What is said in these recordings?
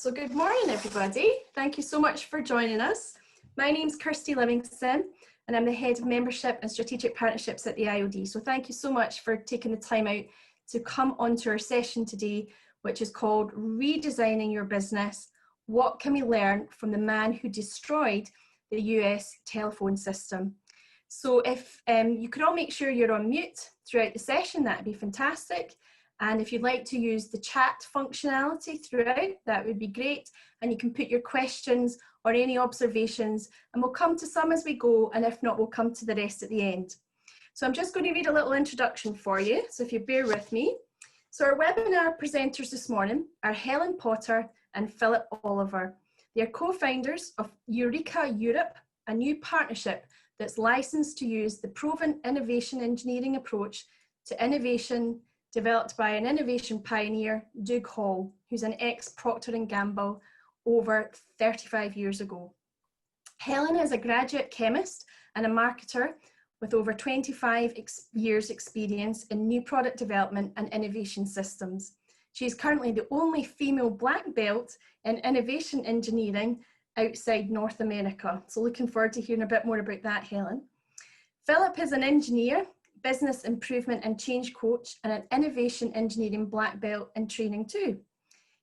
So good morning, everybody. Thank you so much for joining us. My name's Kirsty Livingston, and I'm the Head of Membership and Strategic Partnerships at the IOD. So thank you so much for taking the time out to come onto our session today, which is called Redesigning Your Business. What can we learn from the man who destroyed the US telephone system? So if you could all make sure you're on mute throughout the session, that'd be fantastic. And if you'd like to use the chat functionality throughout, that would be great. And you can put your questions or any observations, and we'll come to some as we go, and if not, we'll come to the rest at the end. So I'm just going to read a little introduction for you, so if you bear with me. So our webinar presenters this morning are Helen Potter and Philip Oliver. They are co-founders of Eureka Europe, a new partnership that's licensed to use the proven innovation engineering approach to innovation developed by an innovation pioneer, Doug Hall, who's an ex-Procter & Gamble over 35 years ago. Helen is a graduate chemist and a marketer with over 25 years experience in new product development and innovation systems. She is currently the only female black belt in innovation engineering outside North America. So looking forward to hearing a bit more about that, Helen. Philip is an engineer, business improvement and change coach, and an innovation engineering black belt in training too.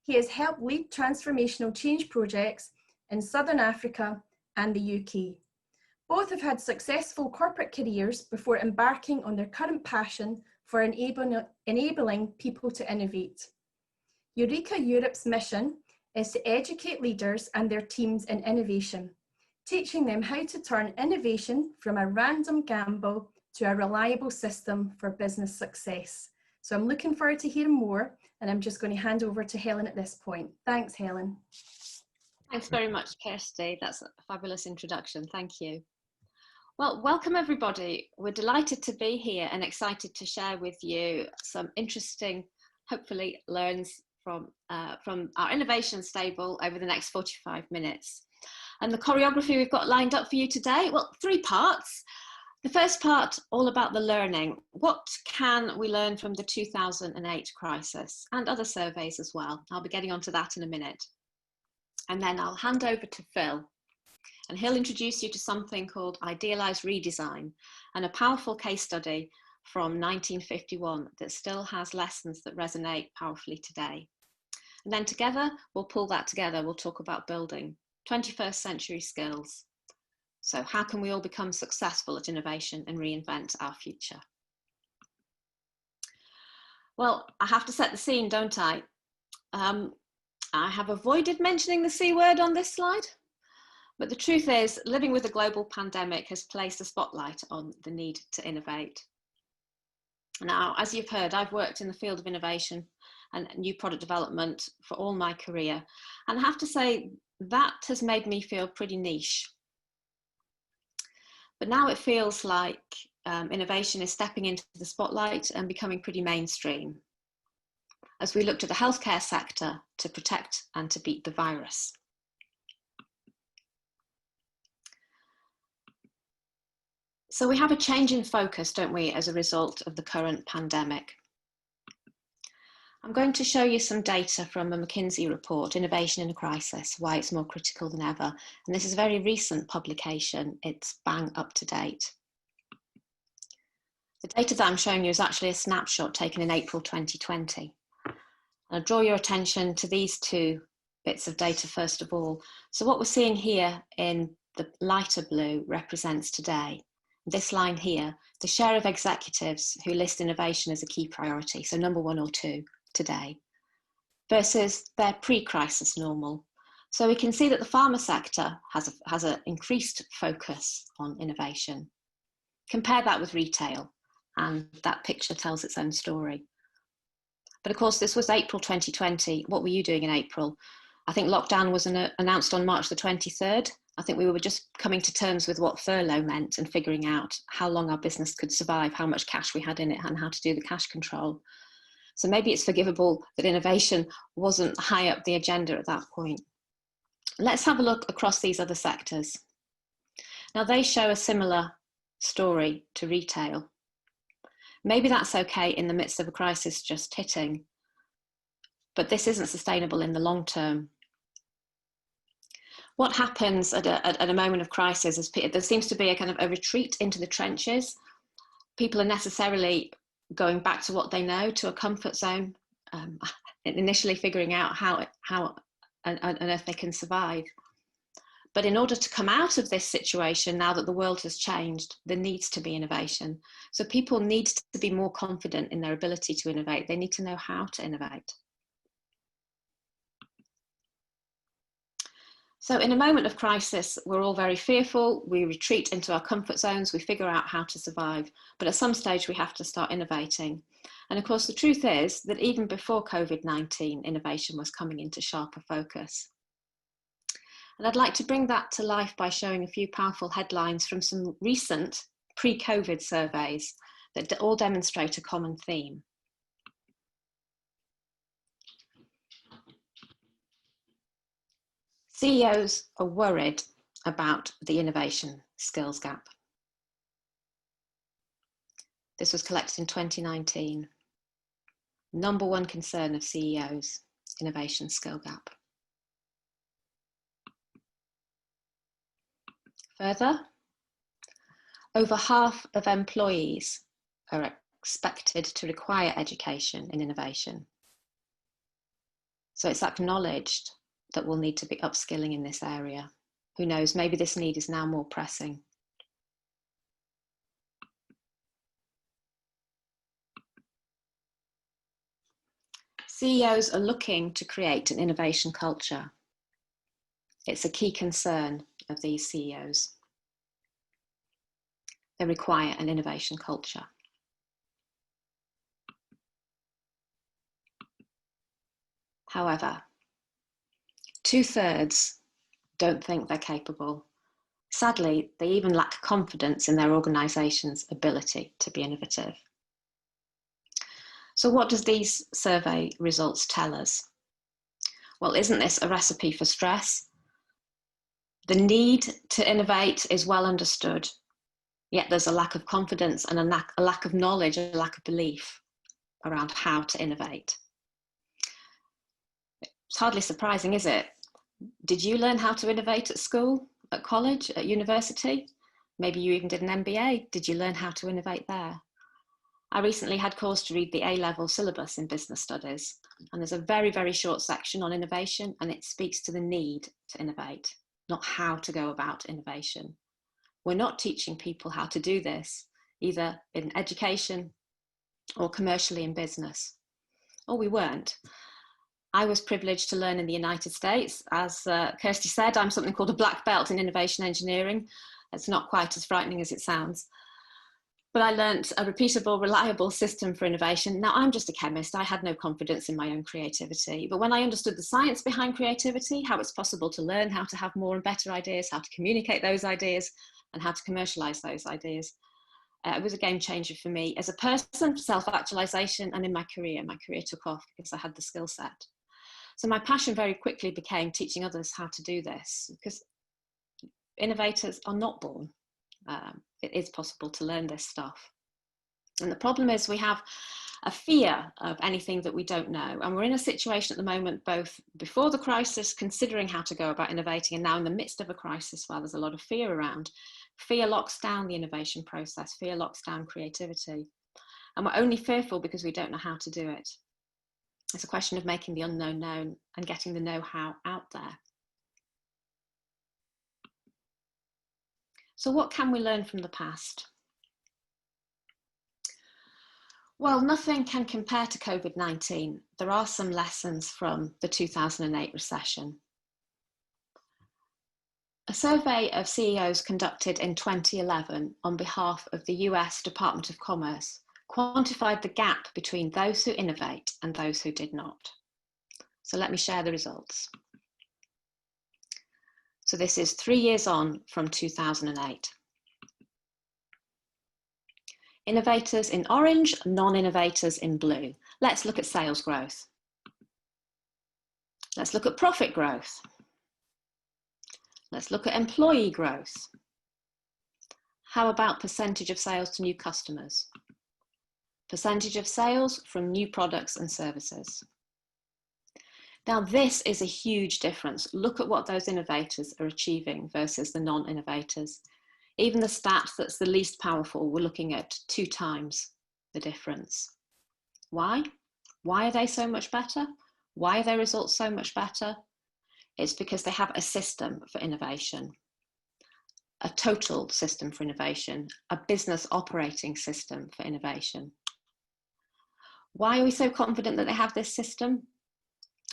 He has helped lead transformational change projects in Southern Africa and the UK. Both have had successful corporate careers before embarking on their current passion for enabling people to innovate. Eureka Europe's mission is to educate leaders and their teams in innovation, teaching them how to turn innovation from a random gamble to a reliable system for business success. So I'm looking forward to hearing more, and I'm just going to hand over to Helen at this point. Thanks, Helen. Thanks very much, Kirsty. That's a fabulous introduction. Thank you. Well, welcome everybody. We're delighted to be here and excited to share with you some interesting, hopefully, learns from our innovation stable over the next 45 minutes. And the choreography we've got lined up for you today, well, 3 parts. The first part, all about the learning. What can we learn from the 2008 crisis and other surveys as well? I'll be getting onto that in a minute. And then I'll hand over to Phil, and he'll introduce you to something called Idealized Redesign, and a powerful case study from 1951 that still has lessons that resonate powerfully today. And then together, we'll pull that together. We'll talk about building 21st century skills. So how can we all become successful at innovation and reinvent our future? Well, I have to set the scene, don't I? I have avoided mentioning the C word on this slide, but the truth is, living with a global pandemic has placed a spotlight on the need to innovate. Now, as you've heard, I've worked in the field of innovation and new product development for all my career, and I have to say that has made me feel pretty niche. But now it feels like innovation is stepping into the spotlight and becoming pretty mainstream as we look to the healthcare sector to protect and to beat the virus. So we have a change in focus, don't we, as a result of the current pandemic. I'm going to show you some data from a McKinsey report, Innovation in a Crisis, Why It's More Critical Than Ever. And this is a very recent publication. It's bang up to date. The data that I'm showing you is actually a snapshot taken in April 2020. I'll draw your attention to these 2 bits of data first of all. So what we're seeing here in the lighter blue represents today. This line here, the share of executives who list innovation as a key priority, so number 1 or 2. Today versus their pre-crisis normal. So we can see that the pharma sector has an increased focus on innovation. Compare that with retail, and that picture tells its own story. But of course, this was April 2020. What were you doing in April? I think lockdown was announced on March the 23rd. I think we were just coming to terms with what furlough meant and figuring out how long our business could survive, how much cash we had in it, and how to do the cash control. So maybe it's forgivable that innovation wasn't high up the agenda at that point. Let's have a look across these other sectors. Now they show a similar story to retail. Maybe that's okay in the midst of a crisis just hitting, but this isn't sustainable in the long term. What happens at a moment of crisis is there seems to be a kind of a retreat into the trenches. People are necessarily going back to what they know, to a comfort zone, initially figuring out how on earth they can survive. But in order to come out of this situation, now that the world has changed, there needs to be innovation. So people need to be more confident in their ability to innovate. They need to know how to innovate. So in a moment of crisis, we're all very fearful. We retreat into our comfort zones. We figure out how to survive. But at some stage, we have to start innovating. And of course, the truth is that even before COVID-19, innovation was coming into sharper focus. And I'd like to bring that to life by showing a few powerful headlines from some recent pre-COVID surveys that all demonstrate a common theme. CEOs are worried about the innovation skills gap. This was collected in 2019. Number one concern of CEOs, innovation skill gap. Further, over half of employees are expected to require education in innovation. So it's acknowledged that we'll need to be upskilling in this area. Who knows, maybe this need is now more pressing. CEOs are looking to create an innovation culture. It's a key concern of these CEOs. They require an innovation culture. However, 2/3 don't think they're capable. Sadly, they even lack confidence in their organisation's ability to be innovative. So what does these survey results tell us? Well, isn't this a recipe for stress? The need to innovate is well understood, yet there's a lack of confidence and a lack of knowledge, a lack of belief around how to innovate. It's hardly surprising, is it? Did you learn how to innovate at school, at college, at university? Maybe you even did an MBA. Did you learn how to innovate there? I recently had cause to read the A-level syllabus in business studies, and there's a very, very short section on innovation, and it speaks to the need to innovate, not how to go about innovation. We're not teaching people how to do this, either in education or commercially in business. Or we weren't. I was privileged to learn in the United States. As Kirsty said, I'm something called a black belt in innovation engineering. It's not quite as frightening as it sounds. But I learned a repeatable, reliable system for innovation. Now, I'm just a chemist. I had no confidence in my own creativity. But when I understood the science behind creativity, how it's possible to learn how to have more and better ideas, how to communicate those ideas, and how to commercialize those ideas, it was a game changer for me as a person, self-actualization, and in my career. My career took off because I had the skill set. So my passion very quickly became teaching others how to do this, because innovators are not born. It is possible to learn this stuff. And the problem is we have a fear of anything that we don't know. And we're in a situation at the moment, both before the crisis, considering how to go about innovating, and now in the midst of a crisis where there's a lot of fear around. Fear locks down the innovation process. Fear locks down creativity. And we're only fearful because we don't know how to do it. It's a question of making the unknown known and getting the know-how out there. So what can we learn from the past? Well, nothing can compare to COVID-19. There are some lessons from the 2008 recession. A survey of CEOs conducted in 2011 on behalf of the US Department of Commerce quantified the gap between those who innovate and those who did not. So let me share the results. So this is 3 years on from 2008. Innovators in orange, non-innovators in blue. Let's look at sales growth. Let's look at profit growth. Let's look at employee growth. How about percentage of sales to new customers? Percentage of sales from new products and services. Now, this is a huge difference. Look at what those innovators are achieving versus the non-innovators. Even the stat that's the least powerful, we're looking at 2 times the difference. Why? Why are they so much better? Why are their results so much better? It's because they have a system for innovation, a total system for innovation, a business operating system for innovation. Why are we so confident that they have this system?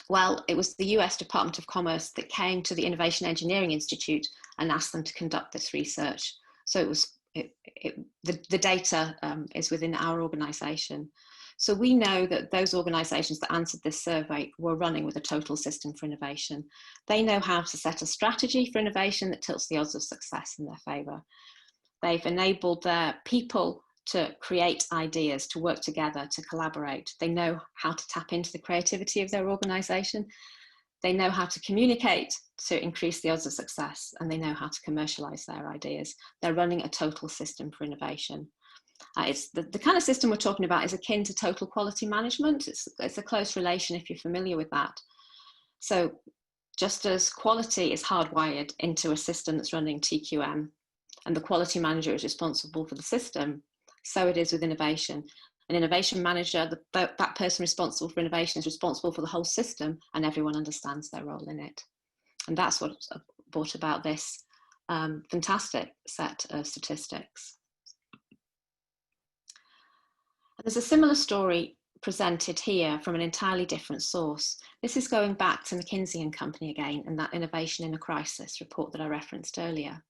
Well, it was the US Department of Commerce that came to the Innovation Engineering Institute and asked them to conduct this research. So the data is within our organisation. So we know that those organisations that answered this survey were running with a total system for innovation. They know how to set a strategy for innovation that tilts the odds of success in their favour. They've enabled their people to create ideas, to work together, to collaborate. They know how to tap into the creativity of their organisation. They know how to communicate to increase the odds of success, and they know how to commercialise their ideas. They're running a total system for innovation. It's the kind of system we're talking about is akin to total quality management. It's a close relation if you're familiar with that. So just as quality is hardwired into a system that's running TQM, and the quality manager is responsible for the system, so it is with innovation. An innovation manager, that person responsible for innovation is responsible for the whole system, and everyone understands their role in it. And that's what brought about this fantastic set of statistics. There's a similar story presented here from an entirely different source. This is going back to McKinsey & Company again, and that Innovation in a Crisis report that I referenced earlier.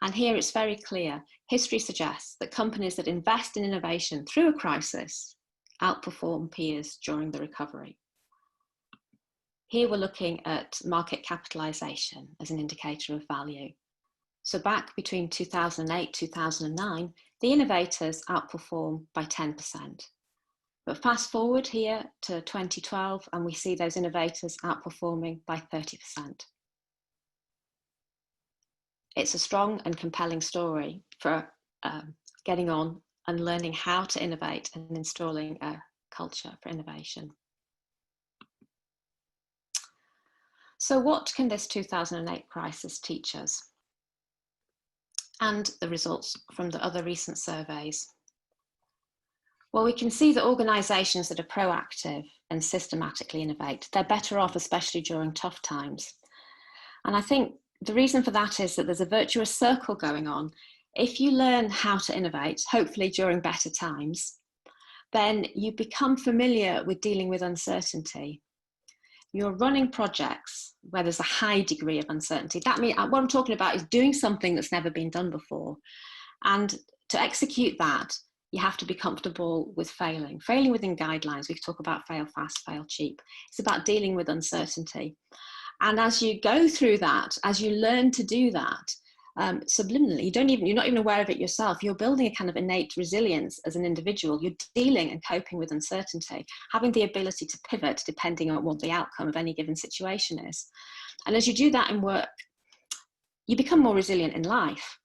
And here it's very clear. History suggests that companies that invest in innovation through a crisis outperform peers during the recovery. Here we're looking at market capitalization as an indicator of value. So back between 2008, 2009, the innovators outperform by 10%. But fast forward here to 2012, and we see those innovators outperforming by 30%. It's a strong and compelling story for getting on and learning how to innovate and installing a culture for innovation. So what can this 2008 crisis teach us? And the results from the other recent surveys. Well, we can see that organisations that are proactive and systematically innovate, they're better off, especially during tough times. And I think the reason for that is that there's a virtuous circle going on. If you learn how to innovate, hopefully during better times, then you become familiar with dealing with uncertainty. You're running projects where there's a high degree of uncertainty. That means what I'm talking about is doing something that's never been done before. And to execute that, you have to be comfortable with failing. Failing within guidelines. We talk about fail fast, fail cheap. It's about dealing with uncertainty. And as you go through that, as you learn to do that, subliminally, you're not even aware of it yourself. You're building a kind of innate resilience as an individual. You're dealing and coping with uncertainty, having the ability to pivot depending on what the outcome of any given situation is. And as you do that in work, you become more resilient in life.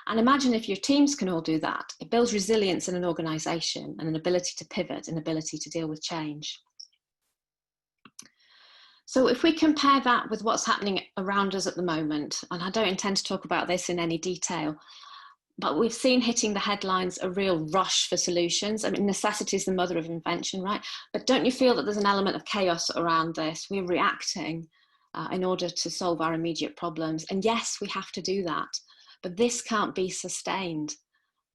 And imagine if your teams can all do that. It builds resilience in an organization and an ability to pivot, an ability to deal with change. So if we compare that with what's happening around us at the moment, and I don't intend to talk about this in any detail, but we've seen hitting the headlines a real rush for solutions. I mean, necessity is the mother of invention, right? But don't you feel that there's an element of chaos around this? We're reacting in order to solve our immediate problems. And yes, we have to do that, but this can't be sustained.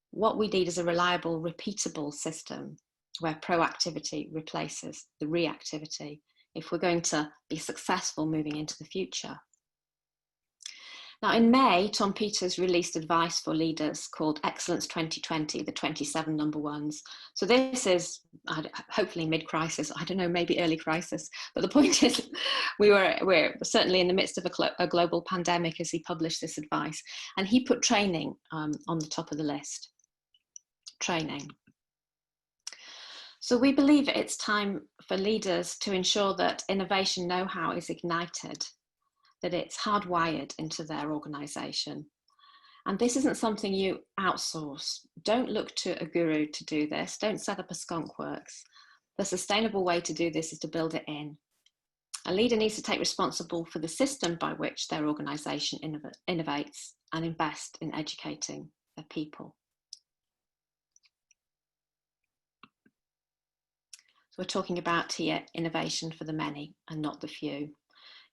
What we need is a reliable, repeatable system where proactivity replaces the reactivity, if we're going to be successful moving into the future. Now in May, Tom Peters released advice for leaders called Excellence 2020, the 27 number ones. So this is hopefully mid-crisis, I don't know, maybe early crisis, but the point is we're certainly in the midst of a global pandemic as he published this advice. And he put training on the top of the list. Training. So we believe it's time for leaders to ensure that innovation know-how is ignited, that it's hardwired into their organisation. And this isn't something you outsource. Don't look to a guru to do this. Don't set up a skunk works. The sustainable way to do this is to build it in. A leader needs to take responsibility for the system by which their organisation innovates and invest in educating their people. So we're talking about here innovation for the many and not the few.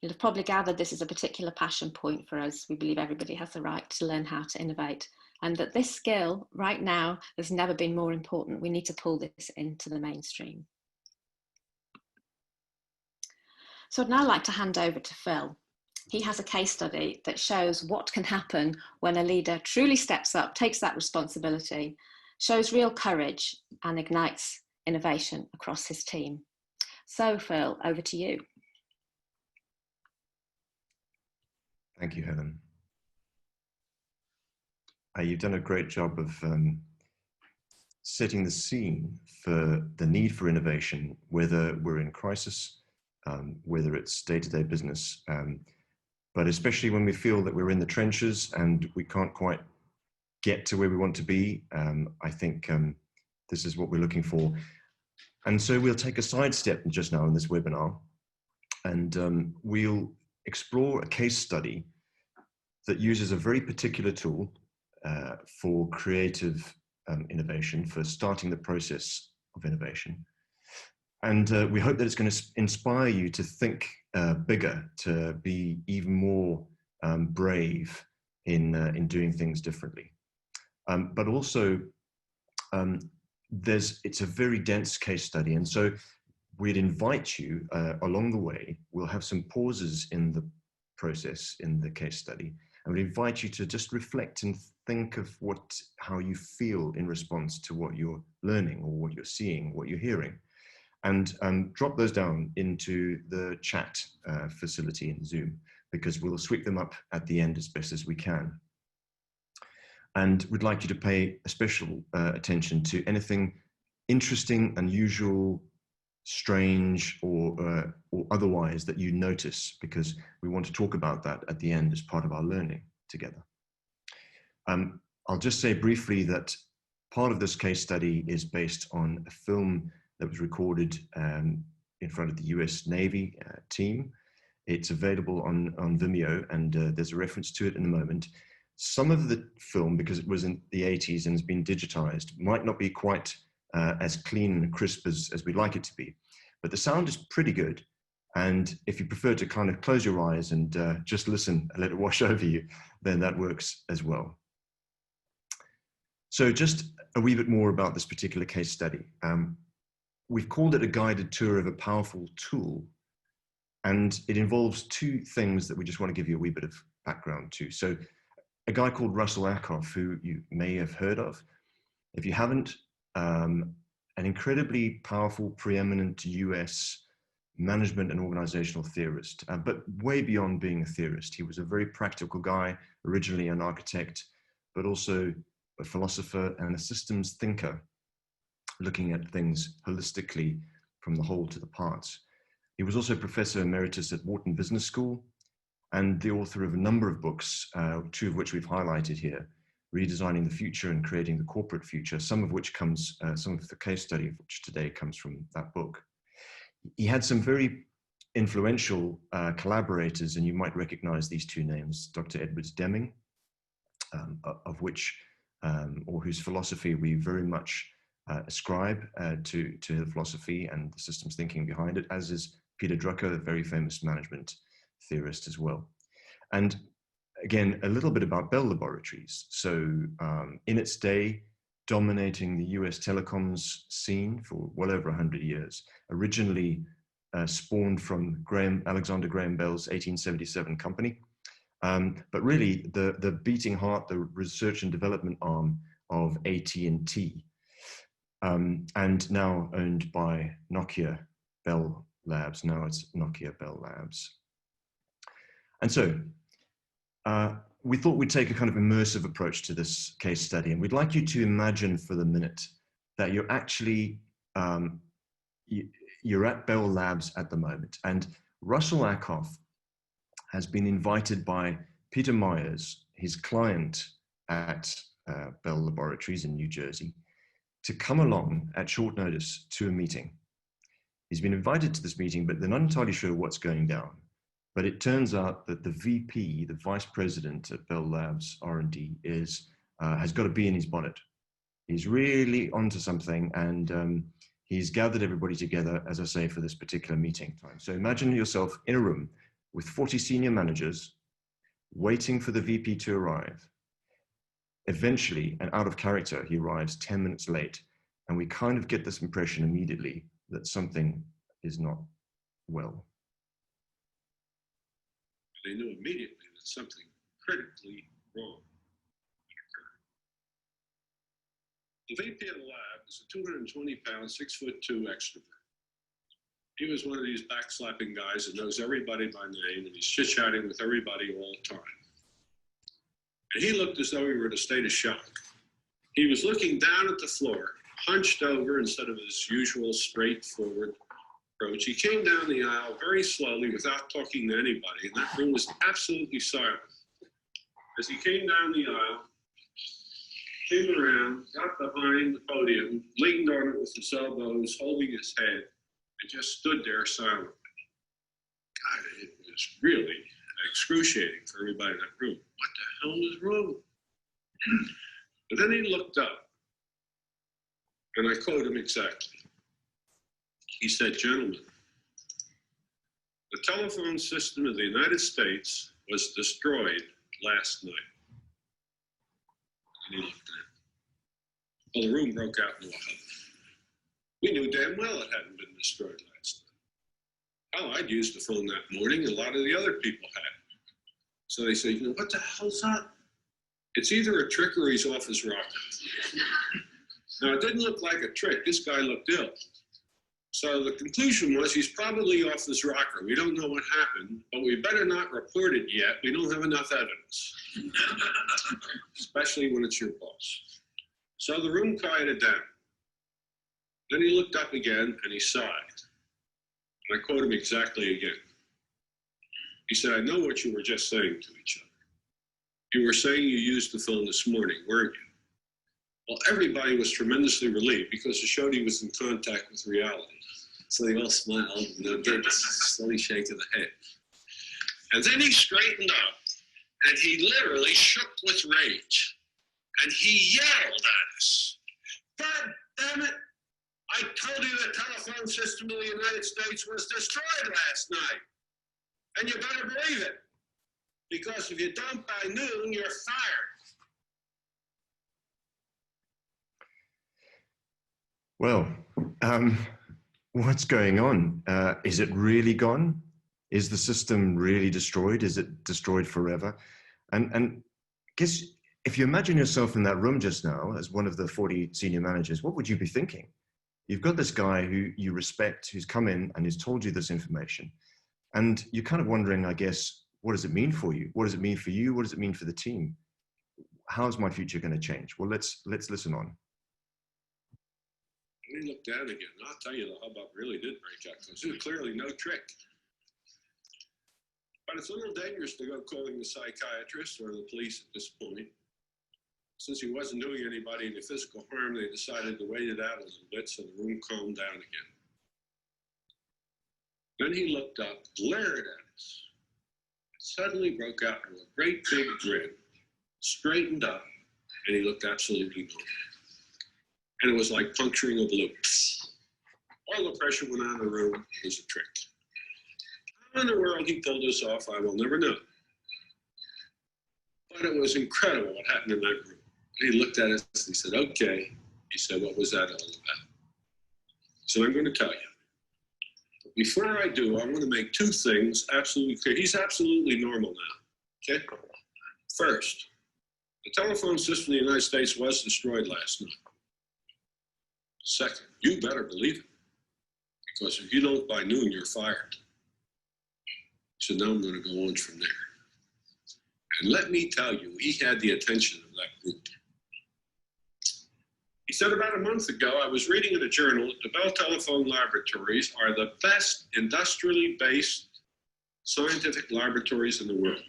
You'll have probably gathered this is a particular passion point for us. We believe everybody has the right to learn how to innovate, and that this skill right now has never been more important. We need to pull this into the mainstream. So I'd now like to hand over to Phil. He has a case study that shows what can happen when a leader truly steps up, takes that responsibility, shows real courage, and ignites innovation across his team. So Phil, over to you. Thank you, Helen. You've done a great job of setting the scene for the need for innovation, whether we're in crisis, whether it's day-to-day business, but especially when we feel that we're in the trenches and we can't quite get to where we want to be. I think this is what we're looking for. And so we'll take a sidestep just now in this webinar, and we'll explore a case study that uses a very particular tool for creative innovation, for starting the process of innovation. And we hope that it's going to inspire you to think bigger, to be even more brave in doing things differently. But also, it's a very dense case study. And so we'd invite you along the way. We'll have some pauses in the process in the case study. And we invite you to just reflect and think of how you feel in response to what you're learning or what you're seeing, what you're hearing. And drop those down into the chat facility in Zoom, because we'll sweep them up at the end as best as we can. And we'd like you to pay a special attention to anything interesting, unusual, strange, or otherwise that you notice, because we want to talk about that at the end as part of our learning together. I'll just say briefly that part of this case study is based on a film that was recorded in front of the US Navy team. It's available on Vimeo, and there's a reference to it in a moment. Some of the film, because it was in the 80s and has been digitized, might not be quite as clean and crisp as we'd like it to be, but the sound is pretty good. And if you prefer to kind of close your eyes and just listen and let it wash over you, then that works as well. So just a wee bit more about this particular case study. We've called it a guided tour of a powerful tool, and it involves two things that we just want to give you a wee bit of background to. So a guy called Russell Ackoff, who you may have heard of. If you haven't, an incredibly powerful, preeminent US management and organizational theorist, but way beyond being a theorist. He was a very practical guy, originally an architect, but also a philosopher and a systems thinker, looking at things holistically from the whole to the parts. He was also Professor Emeritus at Wharton Business School and the author of a number of books, two of which we've highlighted here, Redesigning the Future and Creating the Corporate Future, some of which comes, some of the case study of which today comes from that book. He had some very influential collaborators, and you might recognize these two names, Dr. Edwards Deming, of which, or whose philosophy we very much ascribe to the philosophy and the systems thinking behind it, as is Peter Drucker, a very famous management theorist as well. And again, a little bit about Bell Laboratories. So in its day, dominating the US telecoms scene for well over 100 years, originally spawned from Alexander Graham Bell's 1877 company, but really the beating heart, the research and development arm of AT&T, and now owned by Nokia Bell Labs. Now it's Nokia Bell Labs. And so we thought we'd take a kind of immersive approach to this case study, and we'd like you to imagine for the minute that you're actually, you're at Bell Labs at the moment, and Russell Ackoff has been invited by Peter Myers, his client at Bell Laboratories in New Jersey, to come along at short notice to a meeting. He's been invited to this meeting, but they're not entirely sure what's going down. But it turns out that the VP, the vice president at Bell Labs R&D, has got a bee in his bonnet. He's really onto something, and he's gathered everybody together, as I say, for this particular meeting time. So imagine yourself in a room with 40 senior managers waiting for the VP to arrive. Eventually, and out of character, he arrives 10 minutes late, and we kind of get this impression immediately that something is not well. They knew immediately that something critically wrong had occurred. The VP of the lab is a 220-pound, 6'2" extrovert. He was one of these backslapping guys that knows everybody by name, and he's chit-chatting with everybody all the time. And he looked as though he were in a state of shock. He was looking down at the floor, hunched over instead of his usual straightforward approach. He came down the aisle very slowly without talking to anybody, and that room was absolutely silent. As he came down the aisle, came around, got behind the podium, leaned on it with his elbows, holding his head, and just stood there silently. God, it was really excruciating for everybody in that room. What the hell was wrong? But then he looked up, and I quote him exactly. He said, "Gentlemen, the telephone system of the United States was destroyed last night." And he looked at it. Well, the room broke out into a huff. We knew damn well it hadn't been destroyed last night. Oh, I'd used the phone that morning, and a lot of the other people had. So they say, what the hell's that? It's either a trick or he's off his rocker. Now, it didn't look like a trick. This guy looked ill. So the conclusion was he's probably off his rocker. We don't know what happened, but we better not report it yet. We don't have enough evidence, especially when it's your boss. So the room quieted down. Then he looked up again and he sighed. And I quote him exactly again. He said, "I know what you were just saying to each other. You were saying you used the phone this morning, weren't you?" Well, everybody was tremendously relieved because it showed he was in contact with reality. So they all smiled and gave a slowly shake of the head. And then he straightened up and he literally shook with rage. And he yelled at us, "God damn it! I told you the telephone system of the United States was destroyed last night. And you better believe it. Because if you don't by noon, you're fired." Well, what's going on? Is it really gone? Is the system really destroyed? Is it destroyed forever? And I guess if you imagine yourself in that room just now as one of the 40 senior managers, what would you be thinking? You've got this guy who you respect, who's come in and has told you this information. And you're kind of wondering, I guess, what does it mean for you? What does it mean for you? What does it mean for the team? How's my future going to change? Well, let's listen on. And he looked down again. And I'll tell you, the hubbub really did break out because it was clearly no trick. But it's a little dangerous to go calling the psychiatrist or the police at this point. Since he wasn't doing anybody any physical harm, they decided to wait it out a little bit so the room calmed down again. Then he looked up, glared at us, suddenly broke out into a great big grin, straightened up, and he looked absolutely normal. And it was like puncturing a balloon. All the pressure went out of the room. It was a trick. How in the world he pulled this off, I will never know. But it was incredible what happened in that room. And he looked at us and he said, "Okay." He said, "What was that all about?" So I'm going to tell you. But before I do, I want to make two things absolutely clear. He's absolutely normal now. Okay? First, the telephone system in the United States was destroyed last night. Second, you better believe it. Because if you don't by noon, you're fired. So now I'm going to go on from there. And let me tell you, he had the attention of that group. He said about a month ago, I was reading in a journal that the Bell Telephone Laboratories are the best industrially based scientific laboratories in the world.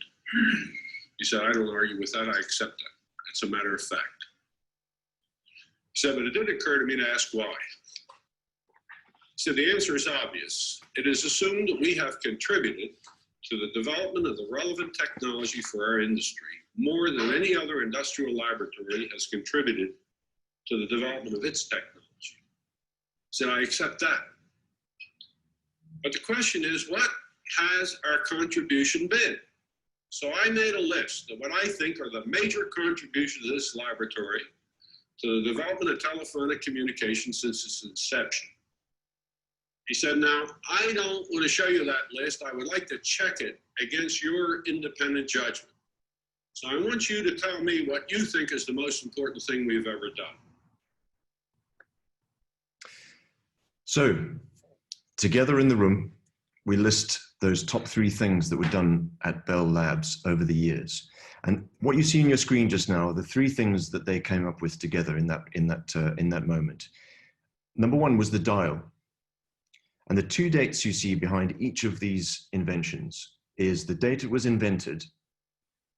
He said, I don't argue with that, I accept that. It's a matter of fact. He said, but it did occur to me to ask why. He So the answer is obvious. It is assumed that we have contributed to the development of the relevant technology for our industry more than any other industrial laboratory has contributed to the development of its technology. So I accept that. But the question is, what has our contribution been? So I made a list of what I think are the major contributions of this laboratory to the development of telephonic communication since its inception. He said, now, I don't want to show you that list. I would like to check it against your independent judgment. So I want you to tell me what you think is the most important thing we've ever done. So, together in the room, we list those top 3 things that were done at Bell Labs over the years. And what you see on your screen just now are the 3 things that they came up with together in that moment. Number 1 was the dial. And the 2 dates you see behind each of these inventions is the date it was invented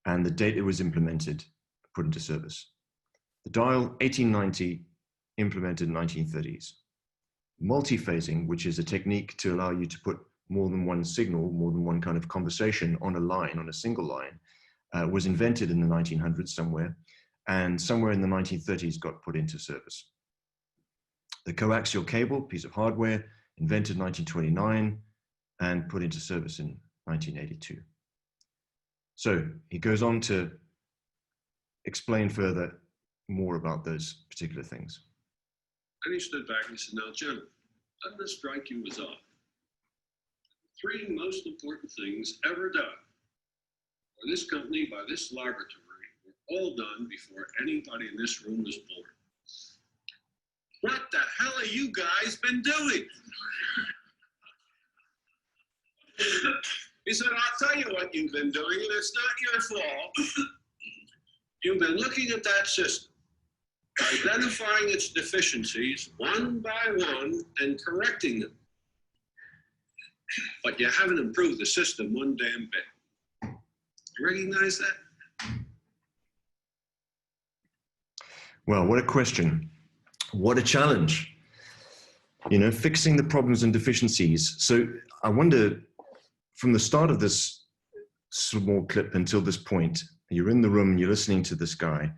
and the date it was implemented, put into service. The dial, 1890, implemented in 1930s. Multiphasing, which is a technique to allow you to put more than one signal, more than one kind of conversation on a line, on a single line, was invented in the 1900s somewhere, and somewhere in the 1930s got put into service. The coaxial cable, piece of hardware, invented in 1929 and put into service in 1982. So he goes on to explain further more about those particular things. And he stood back and he said, now, gentlemen, doesn't this strike you as odd? The 3 most important things ever done for this company by this laboratory were all done before anybody in this room was born. What the hell have you guys been doing? He said, I'll tell you what you've been doing, and it's not your fault. You've been looking at that system, identifying its deficiencies one by one and correcting them. But you haven't improved the system one damn bit. You recognize that? Well, what a question. What a challenge. You know, fixing the problems and deficiencies. So I wonder, from the start of this small clip until this point, you're in the room and you're listening to this guy,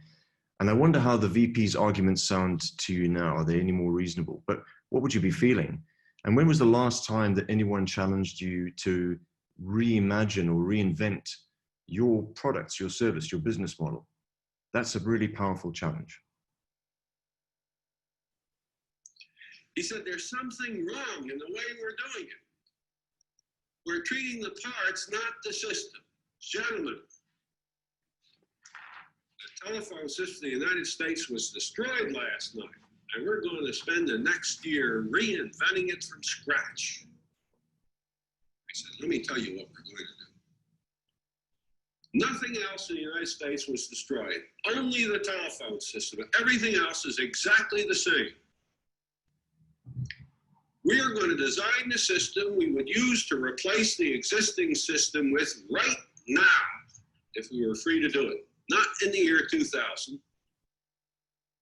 and I wonder how the VP's arguments sound to you now. Are they any more reasonable? But what would you be feeling? And when was the last time that anyone challenged you to reimagine or reinvent your products, your service, your business model? That's a really powerful challenge. He said, there's something wrong in the way we're doing it. We're treating the parts, not the system. Gentlemen, the telephone system in the United States was destroyed last night, and we're going to spend the next year reinventing it from scratch. I said, let me tell you what we're going to do. Nothing else in the United States was destroyed, only the telephone system. Everything else is exactly the same. We are going to design the system we would use to replace the existing system with right now, if we were free to do it. Not in the year 2000,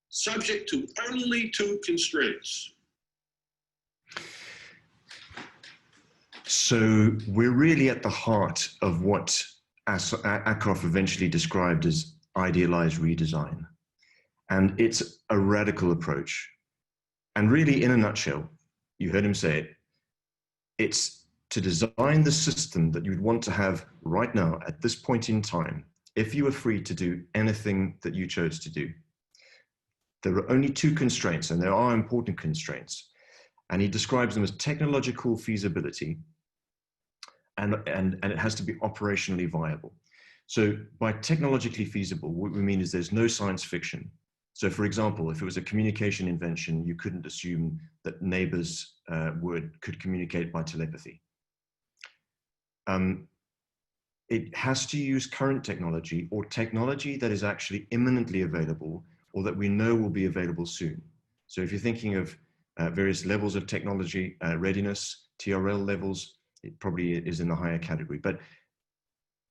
subject to only 2 constraints. So we're really at the heart of what Ackoff eventually described as idealized redesign. And it's a radical approach. And really, in a nutshell, you heard him say it, it's to design the system that you'd want to have right now at this point in time, if you were free to do anything that you chose to do. There are only 2 constraints, and there are important constraints. And he describes them as technological feasibility, and it has to be operationally viable. So by technologically feasible, what we mean is there's no science fiction. So for example, if it was a communication invention, you couldn't assume that neighbors could communicate by telepathy. It has to use current technology or technology that is actually imminently available or that we know will be available soon. So if you're thinking of various levels of technology, readiness, TRL levels, it probably is in the higher category. But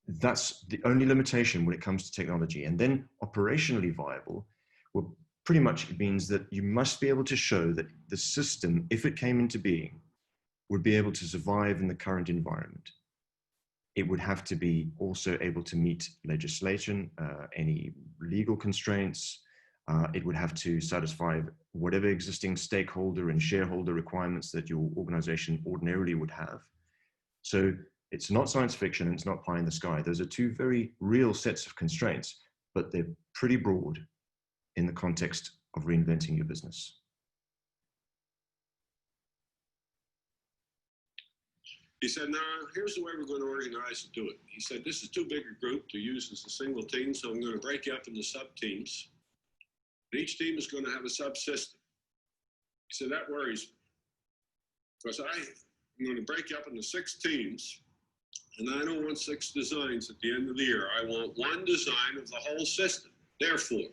that's the only limitation when it comes to technology. And then operationally viable, well, pretty much it means that you must be able to show that the system, if it came into being, would be able to survive in the current environment. It would have to be also able to meet legislation, any legal constraints. It would have to satisfy whatever existing stakeholder and shareholder requirements that your organization ordinarily would have. So it's not science fiction and it's not pie in the sky. Those are two very real sets of constraints, but they're pretty broad in the context of reinventing your business. He said, now, here's the way we're going to organize and do it. He said, this is too big a group to use as a single team, so I'm going to break you up into sub-teams. Each team is going to have a subsystem. He said, that worries me. Because I'm going to break you up into 6 teams, and I don't want 6 designs at the end of the year. I want one design of the whole system. Therefore,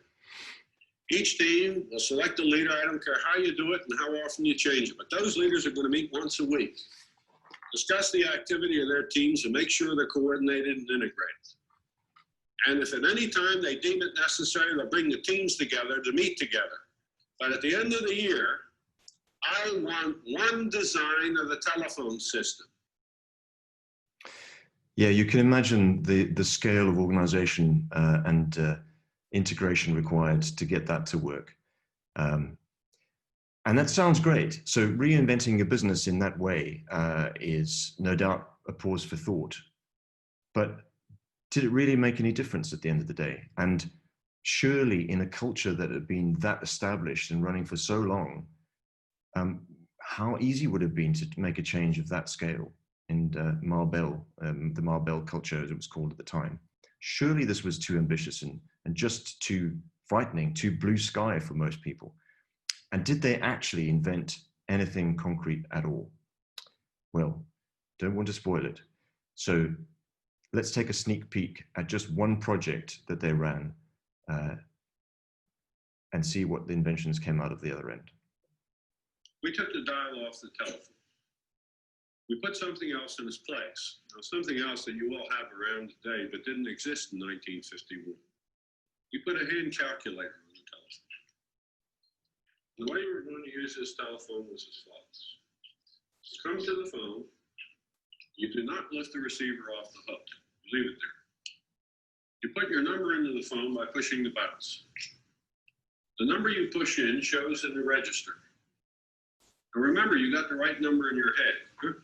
each team will select a leader. I don't care how you do it and how often you change it, but those leaders are going to meet once a week, discuss the activity of their teams, and make sure they're coordinated and integrated. And if at any time they deem it necessary, they'll bring the teams together to meet together. But at the end of the year, I want one design of the telephone system. Yeah, you can imagine the scale of organization and integration required to get that to work. And that sounds great. So reinventing your business in that way is no doubt a pause for thought. But did it really make any difference at the end of the day? And surely in a culture that had been that established and running for so long, how easy would it have been to make a change of that scale in Marbell, the Marbell culture as it was called at the time? Surely this was too ambitious and just too frightening, too blue sky for most people. And did they actually invent anything concrete at all? Well, don't want to spoil it. So let's take a sneak peek at just one project that they ran and see what the inventions came out of the other end. We took the dial off the telephone. We put something else in its place. Now, something else that you all have around today but didn't exist in 1951. We put a hand calculator on the telephone. The way we were going to use this telephone was as follows. You come to the phone, you do not lift the receiver off the hook. You leave it there. You put your number into the phone by pushing the buttons. The number you push in shows in the register. And remember, you got the right number in your head.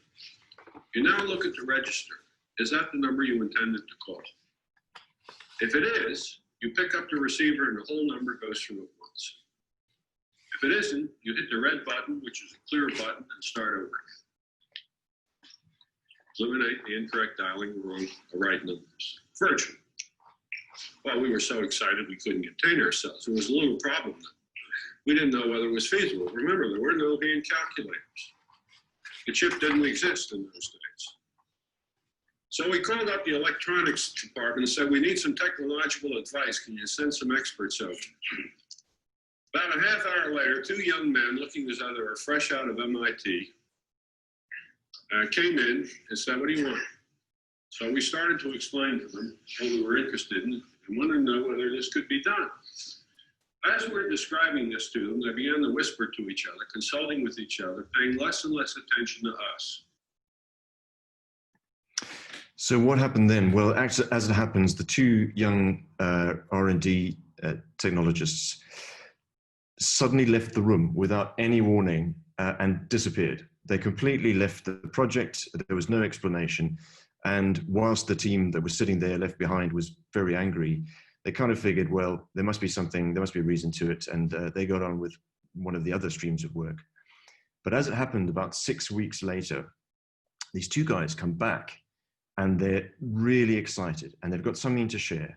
You now look at the register. Is that the number you intended to call? If it is, you pick up the receiver and the whole number goes through at once. If it isn't, you hit the red button, which is a clear button, and start over. Eliminate the incorrect dialing, the right numbers. Virtually. Well, we were so excited we couldn't contain ourselves. There was a little problem. We didn't know whether it was feasible. Remember, there were no hand calculators. The chip didn't exist in those days. So we called up the electronics department and said, we need some technological advice. Can you send some experts over? About a half hour later, 2 young men, looking as though they were fresh out of MIT, came in and said, what do you want? So we started to explain to them what we were interested in and wanted to know whether this could be done. As we're describing this to them, they began to whisper to each other, consulting with each other, paying less and less attention to us. So what happened then? Well, actually, as it happens, the 2 young R&D technologists suddenly left the room without any warning and disappeared. They completely left the project. There was no explanation. And whilst the team that was sitting there left behind was very angry, they kind of figured, well, there must be something, there must be a reason to it. And they got on with one of the other streams of work. But as it happened, about 6 weeks later, these 2 guys come back and they're really excited and they've got something to share.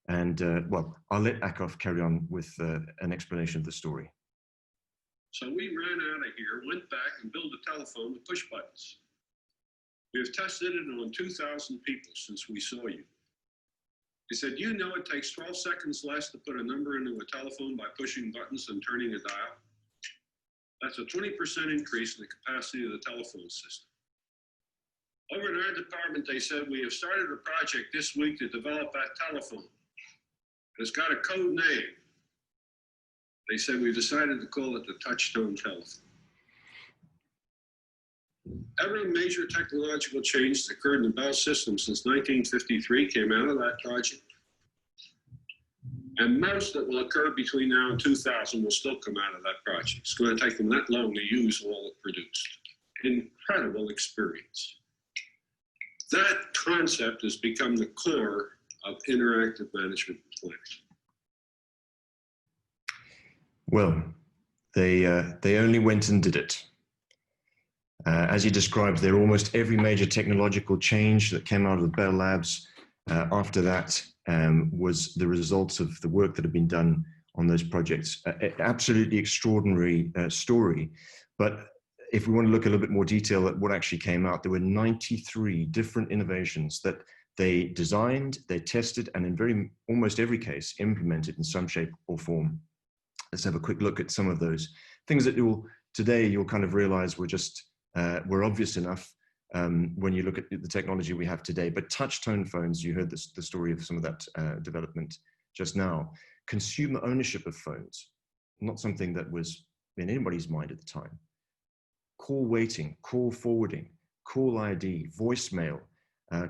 And well, I'll let Akov carry on with an explanation of the story. So we ran out of here, went back and built a telephone with push buttons. We have tested it on 2,000 people since we saw you. He said, you know it takes 12 seconds less to put a number into a telephone by pushing buttons than turning a dial? That's a 20% increase in the capacity of the telephone system. Over in our department, they said, we have started a project this week to develop that telephone. It's got a code name. They said, we've decided to call it the touchtone telephone. Every major technological change that occurred in the Bell system since 1953 came out of that project. And most that will occur between now and 2000 will still come out of that project. It's going to take them that long to use all it produced. Incredible experience. That concept has become the core of interactive management and planning. Well, they only went and did it. As you described there, almost every major technological change that came out of the Bell Labs after that was the result of the work that had been done on those projects. Absolutely extraordinary story. But if we want to look a little bit more detail at what actually came out, there were 93 different innovations that they designed, they tested, and in almost every case, implemented in some shape or form. Let's have a quick look at some of those things that today you'll kind of realize were obvious enough when you look at the technology we have today. But touch tone phones, you heard the story of some of that development just now. Consumer ownership of phones, not something that was in anybody's mind at the time. Call waiting, call forwarding, call ID, voicemail,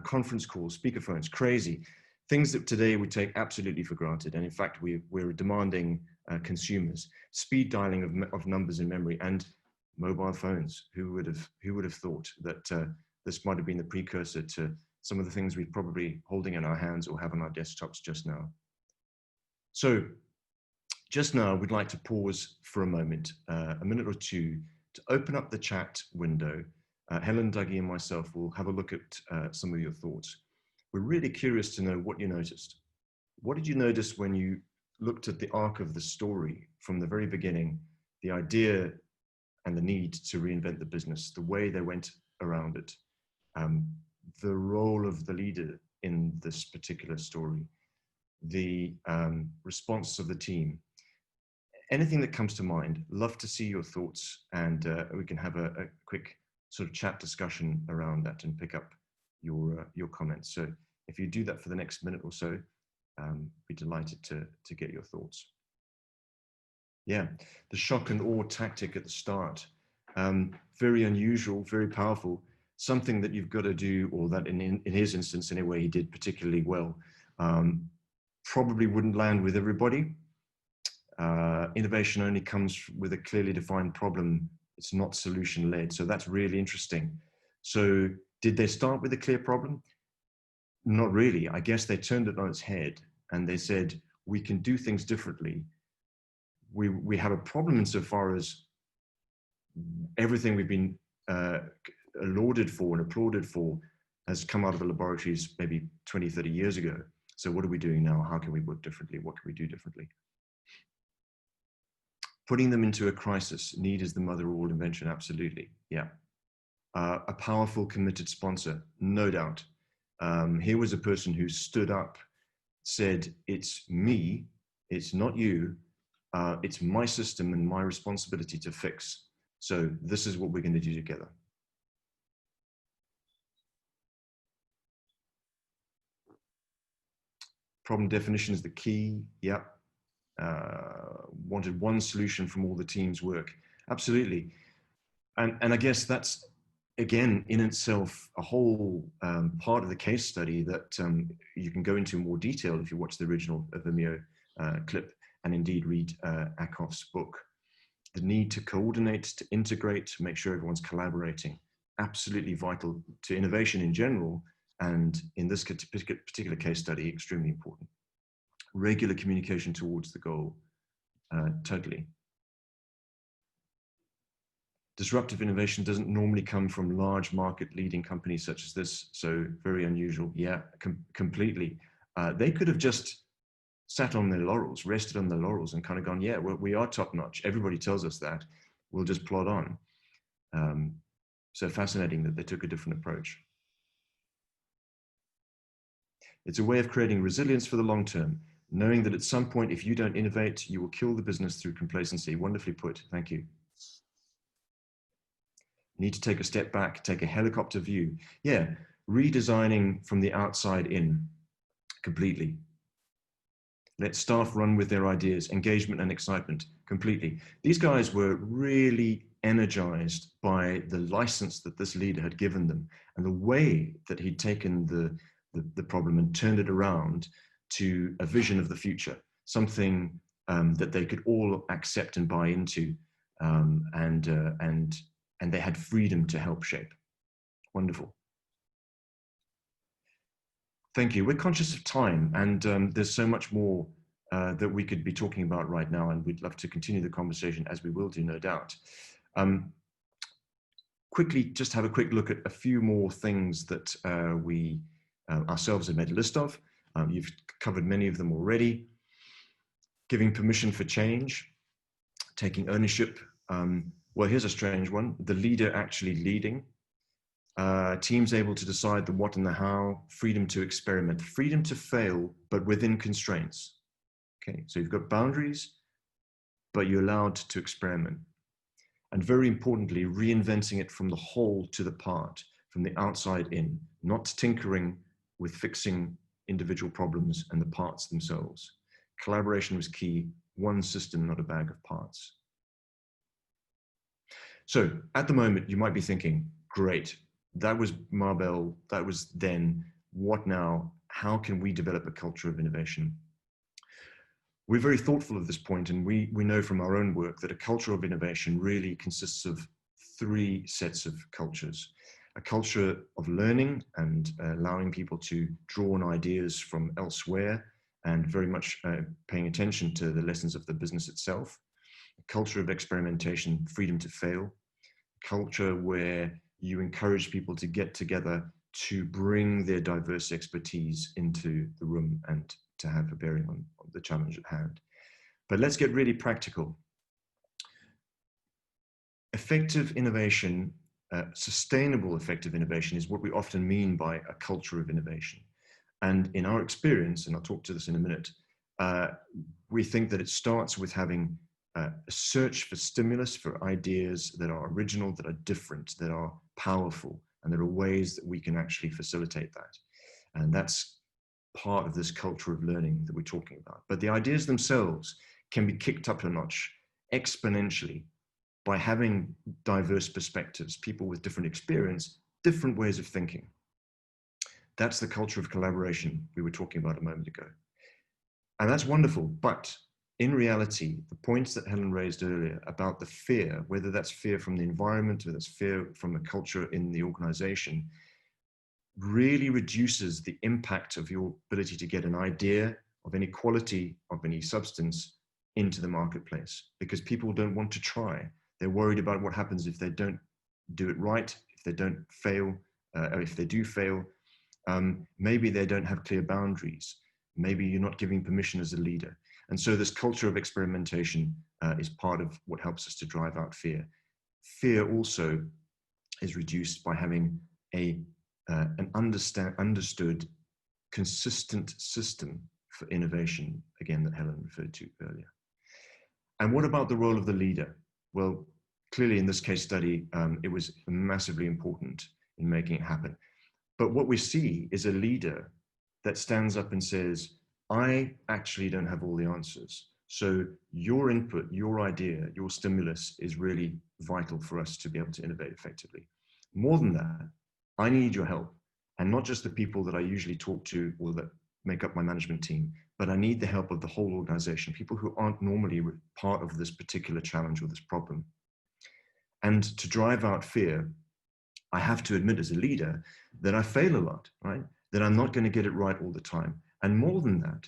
conference calls, speakerphones, crazy. Things that today we take absolutely for granted. And in fact, we're demanding consumers. Speed dialing of numbers in memory, and mobile phones. Who would have thought that this might have been the precursor to some of the things we're probably holding in our hands or have on our desktops just now. So just now, we'd like to pause for a moment, a minute or two, to open up the chat window. Helen, Dougie, and myself will have a look at some of your thoughts. We're really curious to know what you noticed. What did you notice when you looked at the arc of the story from the very beginning, the idea and the need to reinvent the business, the way they went around it, the role of the leader in this particular story, the response of the team, anything that comes to mind? Love to see your thoughts, and we can have a quick sort of chat discussion around that and pick up your comments. So if you do that for the next minute or so, be delighted to get your thoughts. Yeah, the shock and awe tactic at the start, very unusual, very powerful, something that you've got to do, or that in his instance anyway, he did particularly well. Probably wouldn't land with everybody. Innovation only comes with a clearly defined problem. It's not solution led. So that's really interesting. So did they start with a clear problem? Not really. I guess they turned it on its head and they said, we can do things differently. We have a problem insofar as everything we've been lauded for and applauded for has come out of the laboratories maybe 20, 30 years ago. So what are we doing now? How can we work differently? What can we do differently? Putting them into a crisis. Need is the mother of all invention. Absolutely. Yeah. A powerful, committed sponsor. No doubt. Here was a person who stood up, said, it's me, it's not you. It's my system and my responsibility to fix. So this is what we're going to do together. Problem definition is the key. Yeah. Wanted one solution from all the team's work. Absolutely. And I guess that's, again, in itself, a whole part of the case study that you can go into more detail if you watch the original Vimeo clip, and indeed read Akoff's book. The need to coordinate, to integrate, to make sure everyone's collaborating, absolutely vital to innovation in general, and in this particular case study, extremely important. Regular communication towards the goal, totally. Disruptive innovation doesn't normally come from large market leading companies such as this, so very unusual. Yeah, completely. They could have just sat on their laurels, rested on their laurels, and kind of gone, yeah, we are top notch. Everybody tells us that. We'll just plod on. So fascinating that they took a different approach. It's a way of creating resilience for the long term, knowing that at some point, if you don't innovate, you will kill the business through complacency. Wonderfully put. Thank you. Need to take a step back, take a helicopter view. Yeah, redesigning from the outside in, completely. Let staff run with their ideas, engagement and excitement, completely. These guys were really energized by the license that this leader had given them and the way that he'd taken the problem and turned it around to a vision of the future, something that they could all accept and buy into, and they had freedom to help shape. Wonderful. Thank you. We're conscious of time, and there's so much more that we could be talking about right now, and we'd love to continue the conversation, as we will do, no doubt. Quickly, just have a quick look at a few more things that we ourselves have made a list of. You've covered many of them already. Giving permission for change, taking ownership. Well, here's a strange one. The leader actually leading. Teams able to decide the what and the how, freedom to experiment, freedom to fail, but within constraints. Okay, so you've got boundaries, but you're allowed to experiment. And very importantly, reinventing it from the whole to the part, from the outside in, not tinkering with fixing individual problems and the parts themselves. Collaboration was key, one system, not a bag of parts. So at the moment, you might be thinking, great, that was Marbell, that was then, what now? How can we develop a culture of innovation? We're very thoughtful of this point, and we know from our own work that a culture of innovation really consists of three sets of cultures. A culture of learning and allowing people to draw on ideas from elsewhere and very much paying attention to the lessons of the business itself. A culture of experimentation, freedom to fail. A culture where you encourage people to get together to bring their diverse expertise into the room and to have a bearing on the challenge at hand. But let's get really practical. Effective innovation, sustainable effective innovation is what we often mean by a culture of innovation. And in our experience, and I'll talk to this in a minute, we think that it starts with having a search for stimulus, for ideas that are original, that are different, that are powerful, and there are ways that we can actually facilitate that. And that's part of this culture of learning that we're talking about. But the ideas themselves can be kicked up a notch exponentially by having diverse perspectives, people with different experience, different ways of thinking. That's the culture of collaboration we were talking about a moment ago. And that's wonderful, but in reality, the points that Helen raised earlier about the fear, whether that's fear from the environment or that's fear from the culture in the organization, really reduces the impact of your ability to get an idea of any quality, of any substance into the marketplace, because people don't want to try. They're worried about what happens if they don't do it right, if they don't fail, or if they do fail. Maybe they don't have clear boundaries. Maybe you're not giving permission as a leader. And so this culture of experimentation is part of what helps us to drive out fear. Fear also is reduced by having an understood, consistent system for innovation, again, that Helen referred to earlier. And what about the role of the leader? Well, clearly in this case study, it was massively important in making it happen. But what we see is a leader that stands up and says, I actually don't have all the answers. So your input, your idea, your stimulus is really vital for us to be able to innovate effectively. More than that, I need your help, and not just the people that I usually talk to or that make up my management team, but I need the help of the whole organization, people who aren't normally part of this particular challenge or this problem. And to drive out fear, I have to admit as a leader that I fail a lot, right? That I'm not going to get it right all the time. And more than that,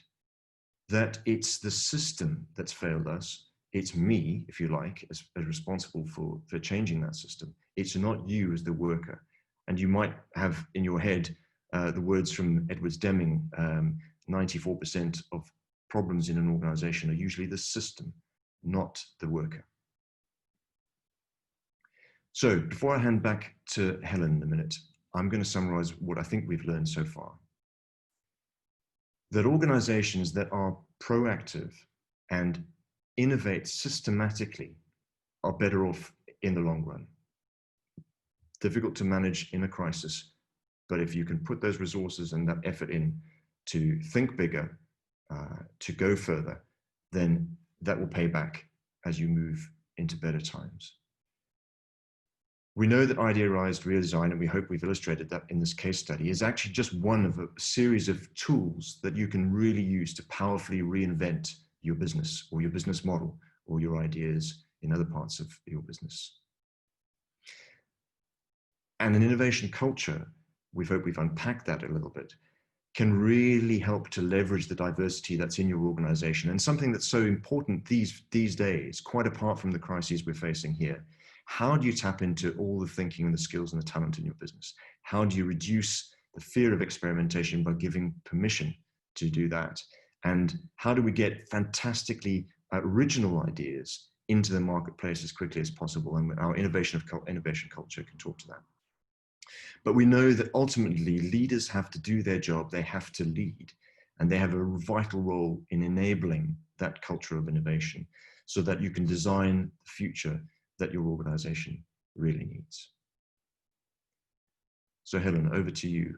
that it's the system that's failed us. It's me, if you like, as responsible for changing that system. It's not you as the worker. And you might have in your head the words from Edwards Deming, 94% of problems in an organization are usually the system, not the worker. So before I hand back to Helen in a minute, I'm going to summarize what I think we've learned so far. That organizations that are proactive and innovate systematically are better off in the long run. Difficult to manage in a crisis, but if you can put those resources and that effort in to think bigger, to go further, then that will pay back as you move into better times. We know that idealized redesign, and we hope we've illustrated that in this case study, is actually just one of a series of tools that you can really use to powerfully reinvent your business or your business model or your ideas in other parts of your business. And an innovation culture, we hope we've unpacked that a little bit, can really help to leverage the diversity that's in your organization. And something that's so important these days, quite apart from the crises we're facing here, how do you tap into all the thinking and the skills and the talent in your business? How do you reduce the fear of experimentation by giving permission to do that? And how do we get fantastically original ideas into the marketplace as quickly as possible? And our innovation culture can talk to that. But we know that ultimately leaders have to do their job, they have to lead, and they have a vital role in enabling that culture of innovation so that you can design the future that your organization really needs. So Helen, over to you.